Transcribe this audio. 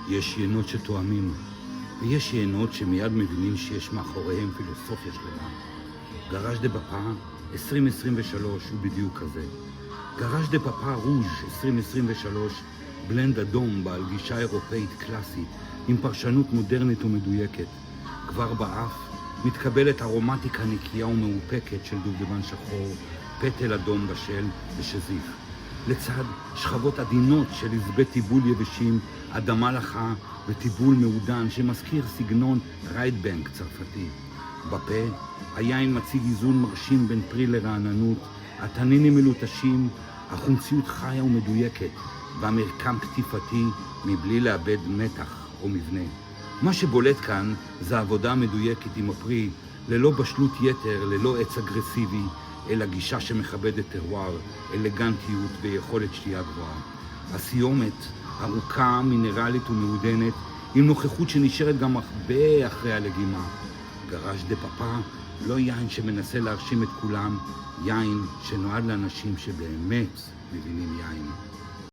יש יינות שתואמים, ויש יינות שמיד מבינים שיש מאחוריהם פילוסופיה שלמה. גראז' דה פאפה 2023 הוא בדיוק כזה. גראז' דה פאפה רוז' 2023, בלנד אדום בעל גישה אירופאית קלאסית, עם פרשנות מודרנית ומדויקת. כבר באף מתקבלת ארומטיקה נקייה ומאופקת של דובדבן שחור, פטל אדום בשל ושזיף. לצד שכבות עדינות של עזבי טיבול יבשים, אדמה לחה וטיבול מעודן שמזכיר סגנון ריידבנק צרפתי. בפה, היין מציג איזון מרשים בין פרי לרעננות, התנינים מלוטשים, החומציות חיה ומדויקת, והמרקם קטיפתי מבלי לאבד מתח או מבנה. מה שבולט כאן זה עבודה מדויקת עם הפרי, ללא בשלות יתר, ללא עץ אגרסיבי, אלא גישה שמכבדת טרואר, אלגנטיות ויכולת שתייה גבוהה. הסיומת ארוכה, מינרלית ומעודנת, עם נוכחות שנשארת גם הרבה אחרי הלגימה. גראז' דה פאפה לא יין שמנסה להרשים את כולם, יין שנועד לאנשים שבאמת מבינים יין.